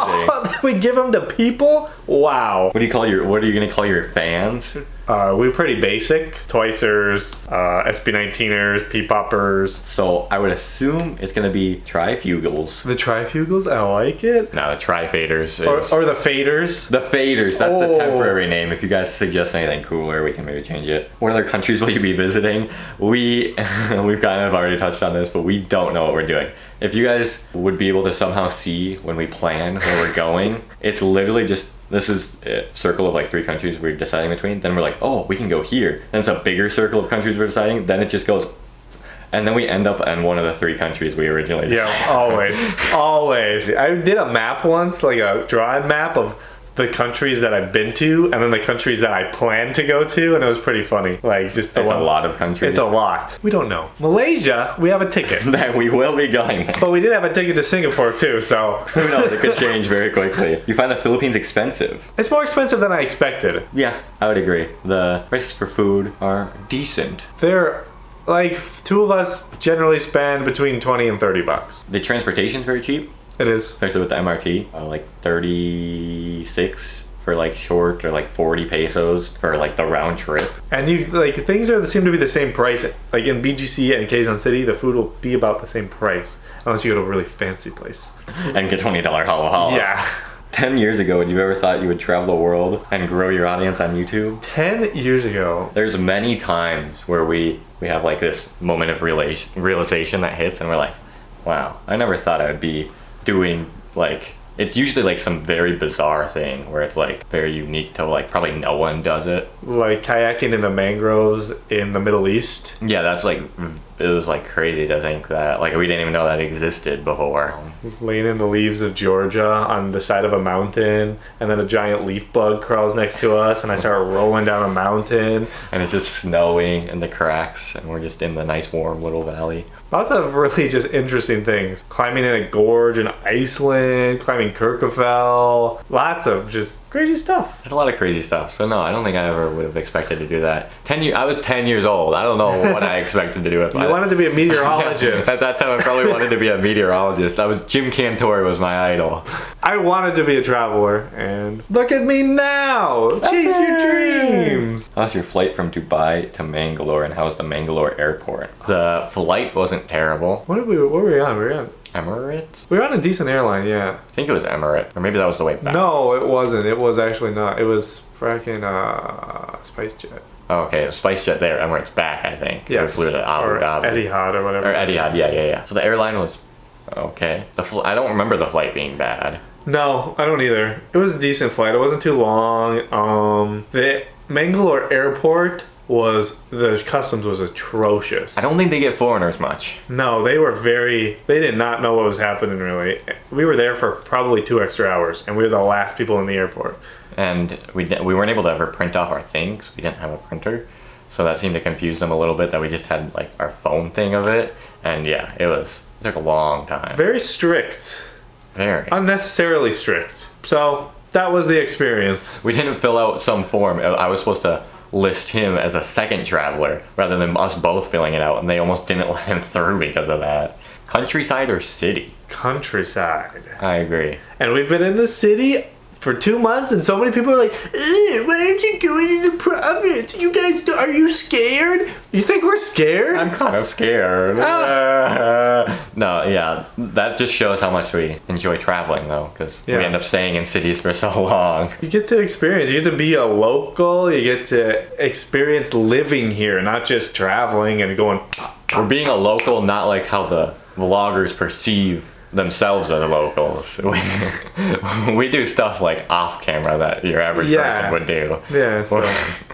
We give them to people. Wow. What are you gonna call your fans? We're pretty basic. Twicers, SB19ers, P-poppers. So I would assume it's gonna be Trifugals. The Trifugals? I like it. No, the Trifaters. Or the Faders. The Faders. That's the temporary name. If you guys suggest anything cooler, we can maybe change it. What other countries will you be visiting? We've kind of already touched on this, but we don't know what we're doing. If you guys would be able to somehow see when we plan where we're going, it's literally just, this is a circle of like 3 countries we're deciding between. Then we're like, oh, we can go here. Then it's a bigger circle of countries we're deciding. Then it just goes, and then we end up in one of the 3 countries we originally decided. Yeah, always. I did a map once, like a drawing map of the countries that I've been to and then the countries that I plan to go to, and it was pretty funny. Like just the It's a lot of countries. It's a lot. We don't know. Malaysia, we have a ticket. That we will be going there. But we did have a ticket to Singapore too, so who knows, it could change very quickly. You find the Philippines expensive? It's more expensive than I expected. Yeah, I would agree. The prices for food are decent. They're like 2 of us generally spend between 20 and 30 bucks. The transportation's very cheap. It is. Especially with the MRT. Like 36 for like short, or like 40 pesos for like the round trip. And you like things seem to be the same price. Like in BGC and Quezon City, the food will be about the same price unless you go to a really fancy place and get $20 halo halo. Yeah. 10 years ago, would you ever thought you would travel the world and grow your audience on YouTube? 10 years ago. There's many times where we have like this moment of realization that hits, and we're like, wow, I never thought I would be doing like, it's usually like some very bizarre thing where it's like very unique to like probably no one does it. Like kayaking in the mangroves in the Middle East. Yeah, that's like, it was like crazy to think that like we didn't even know that existed before. Laying in the leaves of Georgia on the side of a mountain, and then a giant leaf bug crawls next to us, and I start rolling down a mountain. And it's just snowing in the cracks, and we're just in the nice warm little valley. Lots of really just interesting things. Climbing in a gorge in Iceland, climbing having Kirkafel, lots of just crazy stuff. Had a lot of crazy stuff. So no, I don't think I ever would have expected to do that. I was 10 years old. I don't know what I expected to do. You wanted to be a meteorologist. At that time, I probably wanted to be a meteorologist. Jim Cantor was my idol. I wanted to be a traveler, and look at me now! Chase your dreams! How's your flight from Dubai to Mangalore, and how's the Mangalore airport? The flight wasn't terrible. What were we on? We were on Emirates? We were on a decent airline, yeah. I think it was Emirates, or maybe that was the way back. No, it wasn't. It was actually not. It was fracking SpiceJet. Oh, okay, SpiceJet there, Emirates back, I think. Yes. We flew to Abu Dhabi. Etihad or whatever. Or Etihad, yeah. So the airline was okay. I don't remember the flight being bad. No, I don't either. It was a decent flight. It wasn't too long. The Mangalore airport the customs was atrocious. I don't think they get foreigners much. No, they did not know what was happening really. We were there for probably 2 extra hours, and we were the last people in the airport. And we weren't able to ever print off our things. We didn't have a printer. So that seemed to confuse them a little bit, that we just had like our phone thing of it. And yeah, it took a long time. Very strict. Very. Unnecessarily strict. So that was the experience. We didn't fill out some form. I was supposed to list him as a second traveler rather than us both filling it out, and they almost didn't let him through because of that. Countryside or city? Countryside. I agree. And we've been in the city for 2 months, and so many people are like, why aren't you going to the province? You guys, are you scared? You think we're scared? I'm kind of scared. No, yeah, that just shows how much we enjoy traveling, though, because we end up staying in cities for so long. You get to experience, you get to be a local, you get to experience living here, not just traveling and going. We're being a local, not like how the vloggers perceive themselves as locals. We do stuff like off camera that your average person would do. Yeah, so.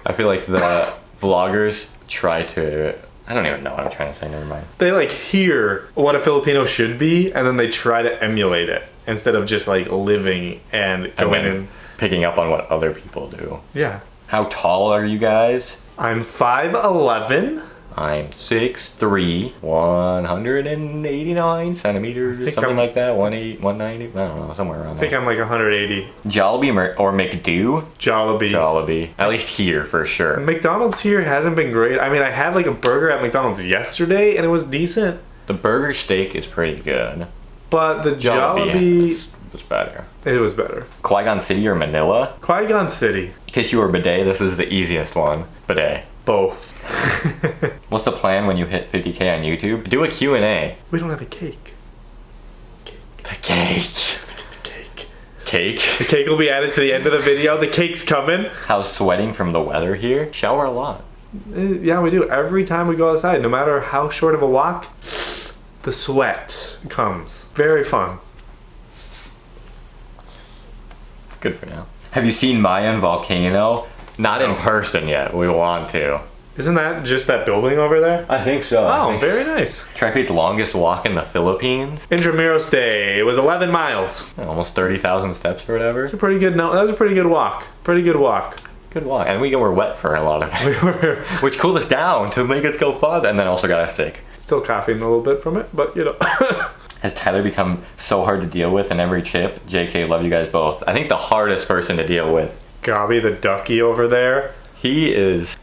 I feel like the vloggers try to, I don't even know what I'm trying to say, never mind. They like hear what a Filipino should be, and then they try to emulate it instead of just like living and going and picking up on what other people do. Yeah. How tall are you guys? I'm 5'11". I'm 6'3", 189 centimeters, something like that. 190, I don't know, somewhere around there. I think I'm like 180. Jollibee or McDo? Jollibee. Jollibee. At least here, for sure. McDonald's here hasn't been great. I mean, I had like a burger at McDonald's yesterday, and it was decent. The burger steak is pretty good. But the Jollibee was better. It was better. Qui-Gon City or Manila? Qui-Gon City. Tissue or bidet? This is the easiest one. Bidet. Both. What's the plan when you hit 50K on YouTube? Do a Q&A. We don't have a cake. The cake. The cake. Cake? The cake will be added to the end of the video. The cake's coming. How's sweating from the weather here? Shower a lot. Yeah, we do. Every time we go outside, no matter how short of a walk, the sweat comes. Very fun. Good for now. Have you seen Mayan Volcano? Not in person yet. We want to. Isn't that just that building over there? I think so. Oh, very nice. Trifate's longest walk in the Philippines. Intramuros Day. It was 11 miles. Almost 30,000 steps or whatever. It's a pretty good. No, that was a pretty good walk. Pretty good walk. Good walk. And we were wet for a lot of it. Which cooled us down to make us go farther, and then also got us sick. Still coughing a little bit from it, but you know. Has Tyler become so hard to deal with in every chip? JK, love you guys both. I think the hardest person to deal with. Gobby the ducky over there. He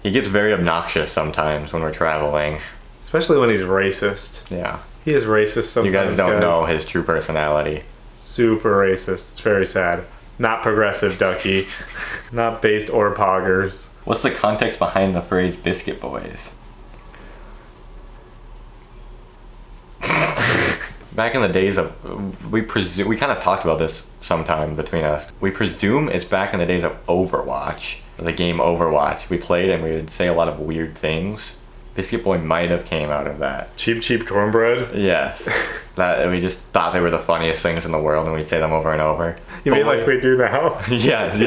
gets very obnoxious sometimes when we're traveling. Especially when he's racist. Yeah. He is racist sometimes. You guys don't know his true personality. Super racist. It's very sad. Not progressive ducky. Not based or poggers. What's the context behind the phrase Biscuit Boys? Back in the days of, we kind of talked about this sometime between us. We presume it's back in the days of Overwatch, the game Overwatch. We played and we would say a lot of weird things. Biscuit Boy might have came out of that. Cheap cornbread? Yes. That we just thought they were the funniest things in the world and we'd say them over and over. You mean like we do now? Yes.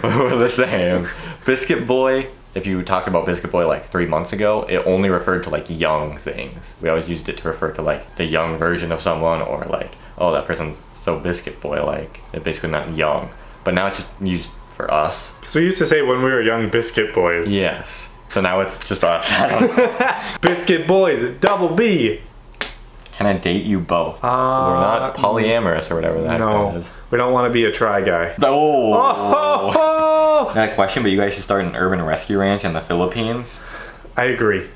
We're the same. Biscuit Boy, if you talked about Biscuit Boy like 3 months ago, it only referred to like young things. We always used it to refer to like the young version of someone, or like, oh, that person's so Biscuit Boy, like it basically meant young. But now it's just used for us. Because we used to say when we were young, Biscuit Boys. Yes. So now it's just us. Biscuit Boys, double B. Can I date you both? We're not polyamorous or whatever that No, is. we don't want to be a try guy. Oh. Not a question, but you guys should start an urban rescue ranch in the Philippines. I agree.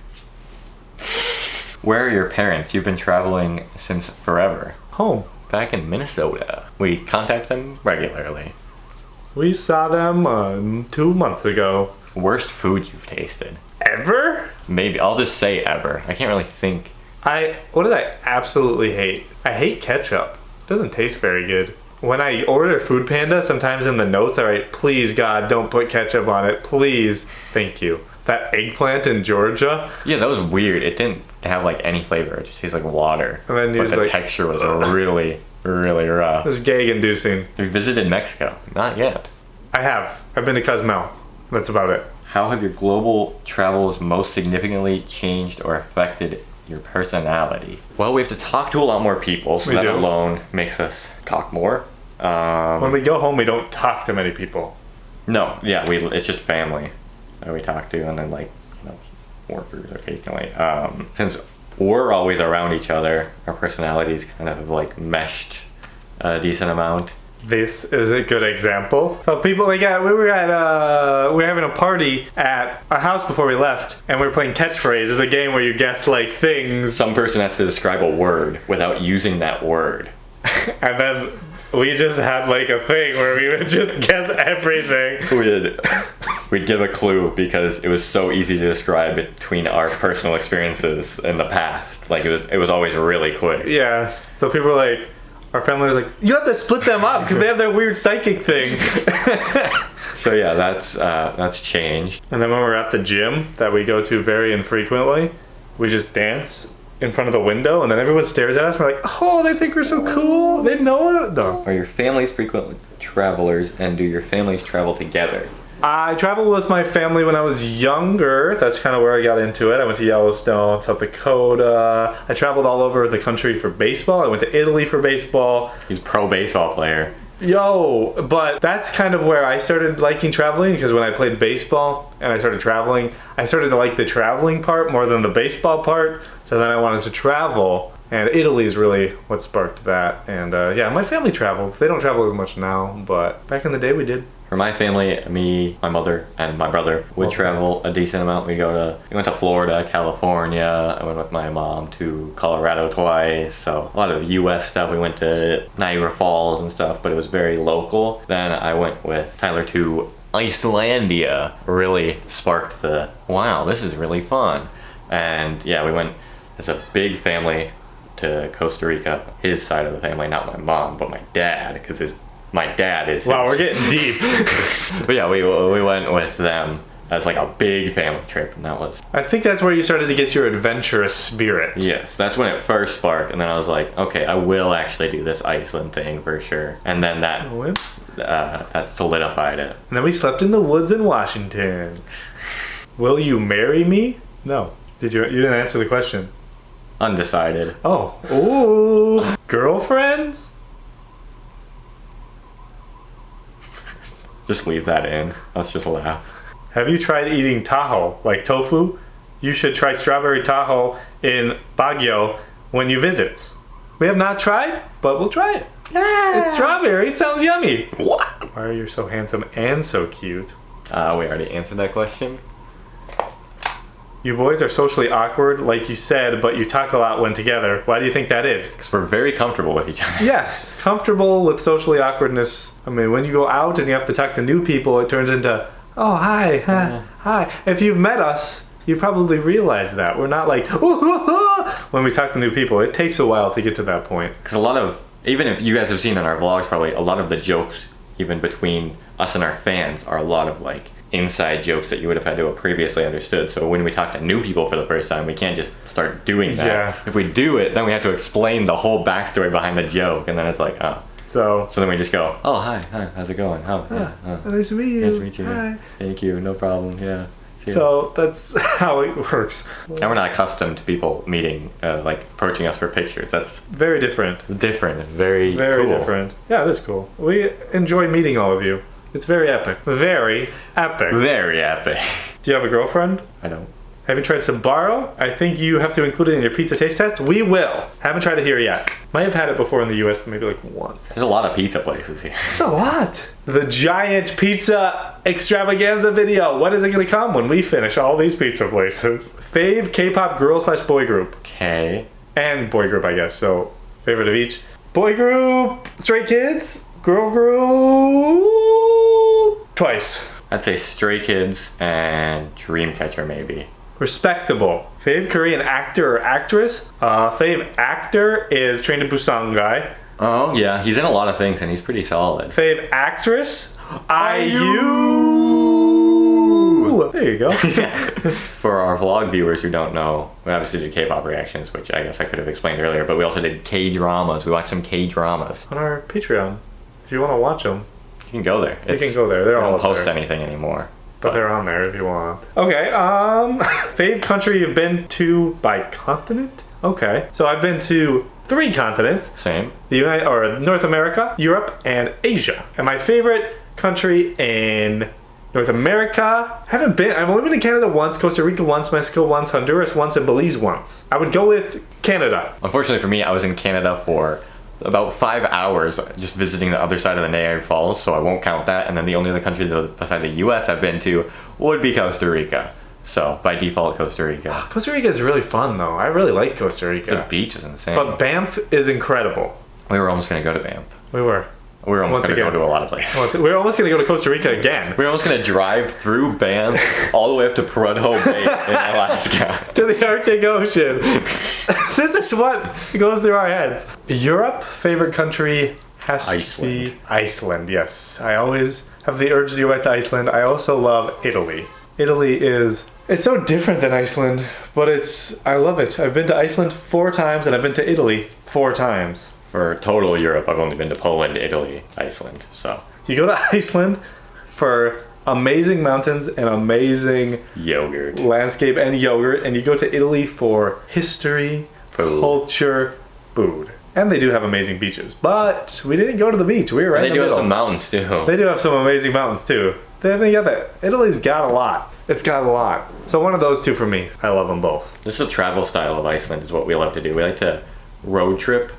Where are your parents? You've been traveling since forever. Home. Back in Minnesota. We contact them regularly. We saw them 2 months ago. Worst food you've tasted? Ever? Maybe. I'll just say ever. I can't really think. What did I absolutely hate? I hate ketchup. It doesn't taste very good. When I order Food Panda, sometimes in the notes I write, please God, don't put ketchup on it. Please. Thank you. That eggplant in Georgia. Yeah, that was weird. It didn't have like any flavor. It just tastes like water. And then but the texture was really, really rough. It was gag-inducing. Have you visited Mexico? Not yet. I have. I've been to Cozumel. That's about it. How have your global travels most significantly changed or affected your personality? Well, we have to talk to a lot more people, so that alone makes us talk more. When we go home, we don't talk to many people. No, yeah, it's just family that we talk to, and then like, workers occasionally. Since we're always around each other, our personalities kind of like meshed a decent amount. This is a good example. So we were having a party at our house before we left, and we were playing catchphrase. It's a game where you guess like things. Some person has to describe a word without using that word. And then we just had like a thing where we would just guess everything. We'd give a clue because it was so easy to describe between our personal experiences in the past. Like it was always really quick. Yeah. So people were like, our family was like, you have to split them up because they have that weird psychic thing. So yeah, that's changed. And then when we're at the gym that we go to very infrequently, we just dance in front of the window, and then everyone stares at us. We're like, oh, they think we're so cool. They know it. No. Are your families frequent travelers, and do your families travel together? I traveled with my family when I was younger. That's kind of where I got into it. I went to Yellowstone, South Dakota. I traveled all over the country for baseball. I went to Italy for baseball. He's a pro baseball player. But that's kind of where I started liking traveling, because when I played baseball and I started traveling, I started to like the traveling part more than the baseball part. So then I wanted to travel, and Italy is really what sparked that. And yeah, my family traveled. They don't travel as much now, but back in the day we did. For my family, me, my mother, and my brother would travel a decent amount. We went to Florida, California. I went with my mom to Colorado twice. So a lot of U.S. stuff. We went to Niagara Falls and stuff, but it was very local. Then I went with Tyler to Icelandia. Really sparked the, wow, this is really fun. And yeah, we went as a big family to Costa Rica. His side of the family, not my mom, but my dad, because my dad is. Wow, we're getting deep. But yeah, we went with them as like a big family trip, and that was. I think that's where you started to get your adventurous spirit. Yes, that's when it first sparked, and then I was like, okay, I will actually do this Iceland thing for sure, and then that solidified it. And then we slept in the woods in Washington. Will you marry me? No. You didn't answer the question. Undecided. Oh. Ooh. Girlfriends? Just leave that in. Let's just laugh. Have you tried eating taho, like tofu? You should try strawberry taho in Baguio when you visit. We have not tried, but we'll try it. Yeah. It's strawberry. It sounds yummy. What? Why are you so handsome and so cute? We already answered that question. You boys are socially awkward, like you said, but you talk a lot when together. Why do you think that is? Because we're very comfortable with each other. Yes, comfortable with socially awkwardness. I mean, when you go out and you have to talk to new people, it turns into, oh, hi, hi. If you've met us, you probably realize that. We're not like, when we talk to new people. It takes a while to get to that point. Because even if you guys have seen in our vlogs, probably a lot of the jokes, even between us and our fans, are a lot of like inside jokes that you would have had to have previously understood. So when we talk to new people for the first time, we can't just start doing that. Yeah. If we do it, then we have to explain the whole backstory behind the joke, and then it's like, oh. So then we just go, oh, hi, how's it going? Nice to meet you. Nice to meet you. Hi. Thank you, no problem, yeah. So that's how it works. And we're not accustomed to people meeting, like approaching us for pictures. That's very different. Very cool. Different. Yeah, it is cool. We enjoy meeting all of you. It's very epic. Very epic. Very epic. Do you have a girlfriend? I don't. Have you tried Sbarro? I think you have to include it in your pizza taste test. We will. Haven't tried it here yet. Might have had it before in the US, maybe like once. There's a lot of pizza places here. It's a lot. The giant pizza extravaganza video. When is it gonna come? When we finish all these pizza places. Fave K-pop girl/boy group. Okay. And boy group, I guess. So favorite of each. Boy group, Stray Kids. Girl group, Twice. I'd say Stray Kids and Dreamcatcher maybe. Respectable. Fave Korean actor or actress. Fave actor is Train to Busan guy. Oh yeah, he's in a lot of things and he's pretty solid. Fave actress, IU. There you go. For our vlog viewers who don't know, we obviously did K-pop reactions, which I guess I could have explained earlier, but we also did K-dramas. We watched some K-dramas. On our Patreon, if you want to watch them, You can go there. you can go there. They're We all don't up post there. anything anymore. But they're on there if you want. Okay, fave country you've been to by continent? Okay, so I've been to 3 continents. Same. The North America, Europe, and Asia. And my favorite country in North America, I've only been to Canada once, Costa Rica once, Mexico once, Honduras once, and Belize once. I would go with Canada. Unfortunately for me, I was in Canada for about 5 hours just visiting the other side of the Niagara Falls, so I won't count that. And then the only other country beside the US I've been to would be Costa Rica. So by default, Costa Rica. Costa Rica is really fun though. I really like Costa The Rica. beach is insane. But Banff is incredible. We were almost going to go to Banff. We were. We were almost Once going to go again. to a lot of places. We're almost going to go to Costa Rica again. We were almost going to drive through Banff all the way up to Prudhoe Bay in Alaska. To the Arctic Ocean. This is what goes through our heads. Europe, favorite country has to be Iceland. Yes, I always have the urge to go back to Iceland. I also love Italy. It's so different than Iceland, but I love it. I've been to Iceland 4 times and I've been to Italy 4 times. For total Europe, I've only been to Poland, Italy, Iceland. So You go to Iceland for amazing mountains and amazing yogurt. landscape and yogurt, and you go to Italy for history, Food. culture, food. And they do have amazing beaches, but we didn't go to the beach. We were right They in the do have middle. some mountains too. They do have some amazing mountains too. They got that. Italy's got a lot. It's got a lot. So one of those 2 for me. I love them both. This is a travel style of Iceland is what we love to do. We like to road trip.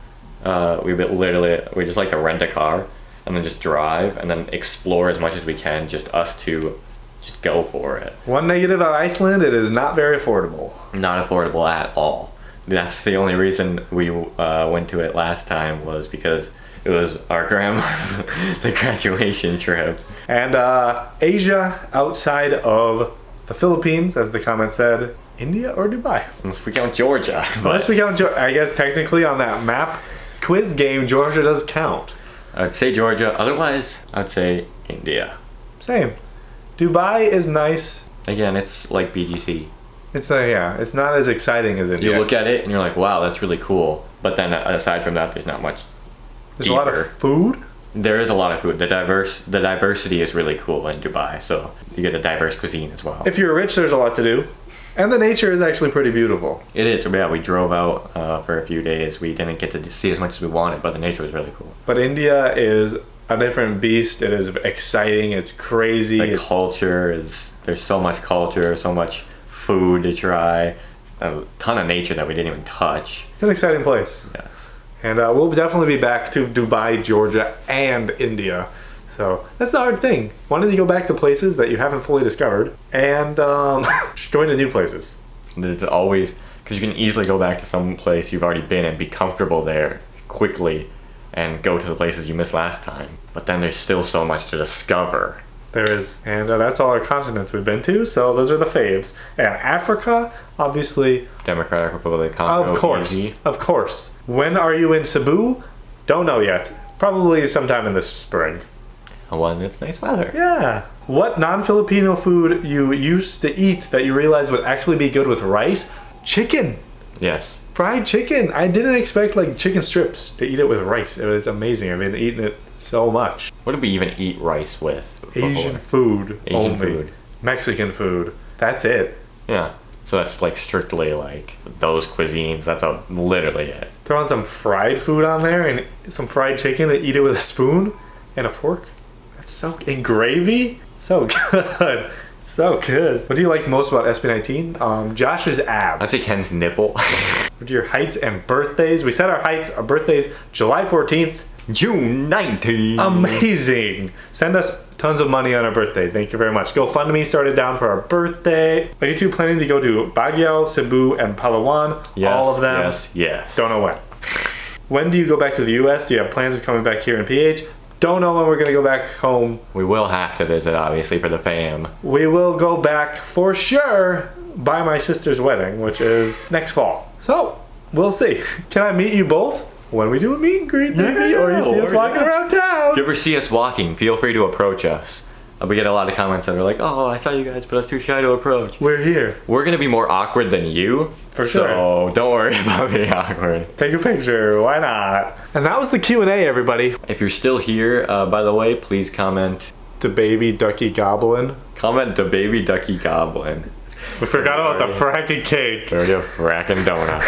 We just like to rent a car and then just drive and then explore as much as we can. Just us 2, just go for it. One negative of Iceland, it is not very affordable. Not affordable at all. That's the only reason we went to it last time was because it was our grandma, the graduation trip. And Asia, outside of the Philippines, as the comment said, India or Dubai? Unless we count Georgia. Unless we count, I guess technically on that map quiz game, Georgia does count. I'd say Georgia. Otherwise, I'd say India. Same. Dubai is nice. Again, it's like BGC. It's not as exciting as India. You look at it and you're like, wow, that's really cool. But then aside from that, there's not much. There's a lot deeper. of food. There is a lot of food. The diversity is really cool in Dubai. So you get a diverse cuisine as well. If you're rich, there's a lot to do. And the nature is actually pretty beautiful. It is. Yeah, we drove out for a few days. We didn't get to see as much as we wanted, but the nature was really cool. But India is a different beast. It is exciting. It's crazy. The culture is. There's so much culture, so much food to try, a ton of nature that we didn't even touch. It's an exciting place. Yes. And we'll definitely be back to Dubai, Georgia, and India. So that's the hard thing. Wanting to go back to places that you haven't fully discovered and going to new places. There's always, because you can easily go back to some place you've already been and be comfortable there quickly and go to the places you missed last time. But then there's still so much to discover. There is. And that's all our continents we've been to. So those are the faves. And Africa, obviously. Democratic Republic of Congo. Of course. Easy. Of course. When are you in Cebu? Don't know yet. Probably sometime in the spring. When it's nice weather. Yeah. What non-Filipino food you used to eat that you realized would actually be good with rice? Chicken. Yes. Fried chicken. I didn't expect like chicken strips to eat it with rice. It's amazing. I've been eating it so much. What did we even eat rice with? Asian before? food Asian only. food. Mexican food. That's it. Yeah. So that's like strictly like those cuisines. That's literally it. Throw on some fried food on there and some fried chicken and eat it with a spoon and a fork. That's so... And gravy? So good. So good. What do you like most about SB19? Josh's abs. I'd say Ken's nipple. What are your heights and birthdays? We set our heights, our birthdays, July 14th. June 19th. Amazing. Send us tons of money on our birthday. Thank you very much. GoFundMe started down for our birthday. Are you two planning to go to Baguio, Cebu, and Palawan? Yes, all of them? Yes. Don't know when. When do you go back to the US? Do you have plans of coming back here in PH? Don't know when we're going to go back home. We will have to visit, obviously, for the fam. We will go back for sure by my sister's wedding, which is next fall. So, we'll see. Can I meet you both when we do a meet and greet, maybe? Yeah, or you see us or walking yeah. around town? If you ever see us walking, feel free to approach us. We get a lot of comments that are like, oh, I saw you guys, but I was too shy to approach. We're here. We're going to be more awkward than you. For sure. So don't worry about being awkward. Take a picture. Why not? And that was the Q&A, everybody. If you're still here, by the way, please comment. The baby ducky goblin. Comment the baby ducky goblin. We forgot about the fracking cake. Dirty fracking donut.